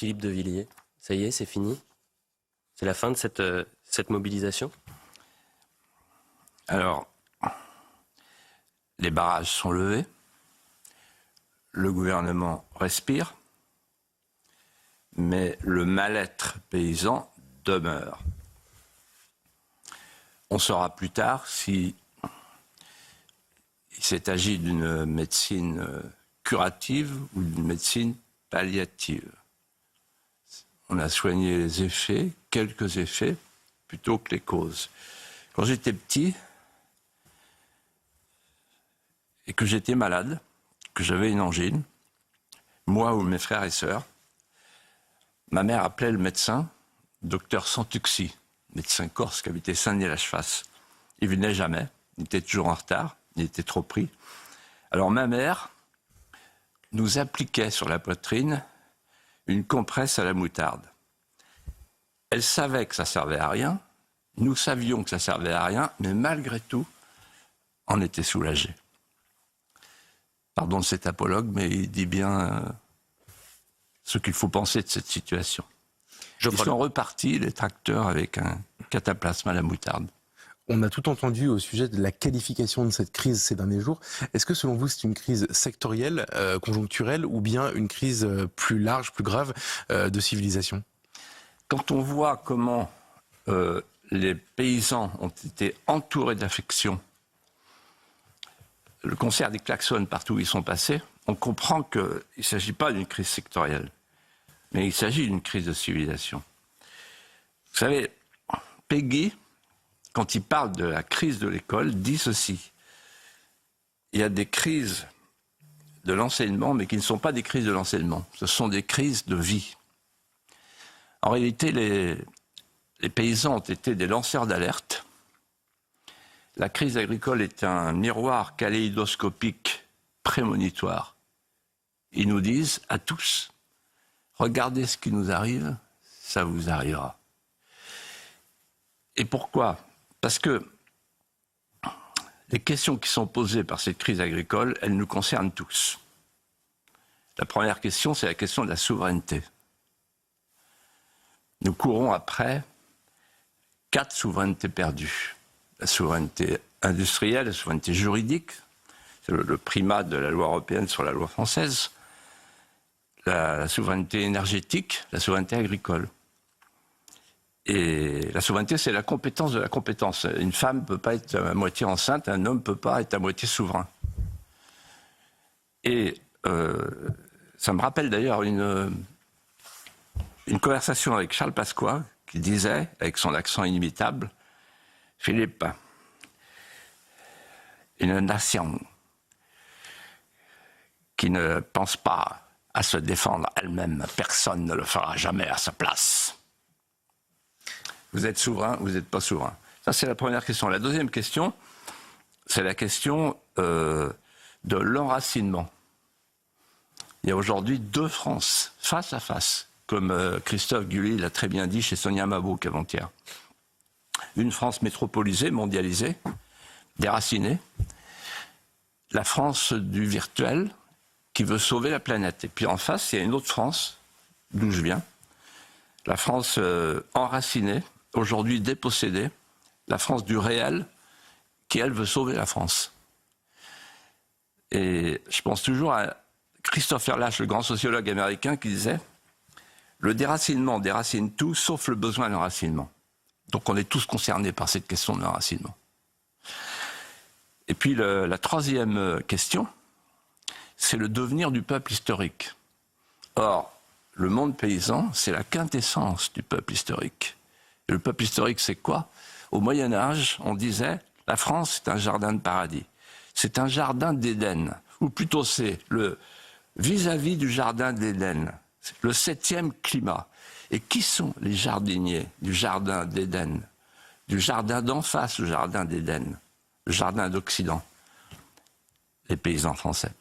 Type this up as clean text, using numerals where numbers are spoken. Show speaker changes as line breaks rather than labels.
Philippe de Villiers. Ça y est, c'est fini? C'est la fin de cette mobilisation?
Alors, les barrages sont levés, le gouvernement respire, mais le mal-être paysan demeure. On saura plus tard si il s'est agi d'une médecine curative ou d'une médecine palliative. On a soigné les effets, quelques effets, plutôt que les causes. Quand j'étais petit et que j'étais malade, que j'avais une angine, moi ou mes frères et sœurs, ma mère appelait le médecin, docteur Santuxi, médecin corse qui habitait Saint-Denis-la-Chefasse. Il venait jamais, il était toujours en retard, il était trop pris. Alors ma mère nous appliquait sur la poitrine une compresse à la moutarde. Elle savait que ça servait à rien, nous savions que ça servait à rien, mais malgré tout, on était soulagés. Pardon de cet apologue, mais il dit bien ce qu'il faut penser de cette situation. Ils sont repartis, les tracteurs, avec un cataplasme à la moutarde.
On a tout entendu au sujet de la qualification de cette crise ces derniers jours. Est-ce que selon vous c'est une crise sectorielle, conjoncturelle, ou bien une crise plus large, plus grave de civilisation?
Quand on voit comment les paysans ont été entourés d'affection, le concert des klaxons partout où ils sont passés, on comprend qu'il ne s'agit pas d'une crise sectorielle, mais il s'agit d'une crise de civilisation. Vous savez, Péguy, quand il parle de la crise de l'école, dit ceci. Il y a des crises de l'enseignement, mais qui ne sont pas des crises de l'enseignement. Ce sont des crises de vie. En réalité, les paysans ont été des lanceurs d'alerte. La crise agricole est un miroir kaléidoscopique prémonitoire. Ils nous disent à tous, regardez ce qui nous arrive, ça vous arrivera. Et pourquoi ? Parce que les questions qui sont posées par cette crise agricole, elles nous concernent tous. La première question, c'est la question de la souveraineté. Nous courons après 4 souverainetés perdues. La souveraineté industrielle, la souveraineté juridique, c'est le primat de la loi européenne sur la loi française, la souveraineté énergétique, la souveraineté agricole. Et la souveraineté, c'est la compétence de la compétence. Une femme ne peut pas être à moitié enceinte, un homme ne peut pas être à moitié souverain. Et ça me rappelle d'ailleurs une conversation avec Charles Pasqua, qui disait, avec son accent inimitable, « Philippe, une nation qui ne pense pas à se défendre elle-même, personne ne le fera jamais à sa place. » Vous êtes souverain, vous n'êtes pas souverain. Ça, c'est la première question. La deuxième question, c'est la question de l'enracinement. Il y a aujourd'hui 2 France, face à face, comme Christophe Guilluy l'a très bien dit chez Sonia Mabrouk avant-hier. Une France métropolisée, mondialisée, déracinée. La France du virtuel, qui veut sauver la planète. Et puis en face, il y a une autre France, d'où je viens. La France enracinée, aujourd'hui dépossédée. La France du réel, qui, elle, veut sauver la France. Et je pense toujours à Christophe Erlache, le grand sociologue américain, qui disait « Le déracinement déracine tout, sauf le besoin d'enracinement ». Donc on est tous concernés par cette question de l'enracinement. Et puis la troisième question, c'est le devenir du peuple historique. Or, le monde paysan, c'est la quintessence du peuple historique. Et le peuple historique, c'est quoi ? Au Moyen-Âge, on disait « La France, c'est un jardin de paradis ». C'est un jardin d'Éden, ou plutôt c'est le vis-à-vis du jardin d'Éden, le 7e climat. Et qui sont les jardiniers du jardin d'Éden ? Du jardin d'en face, le jardin d'Éden, le jardin d'Occident ? Les paysans français.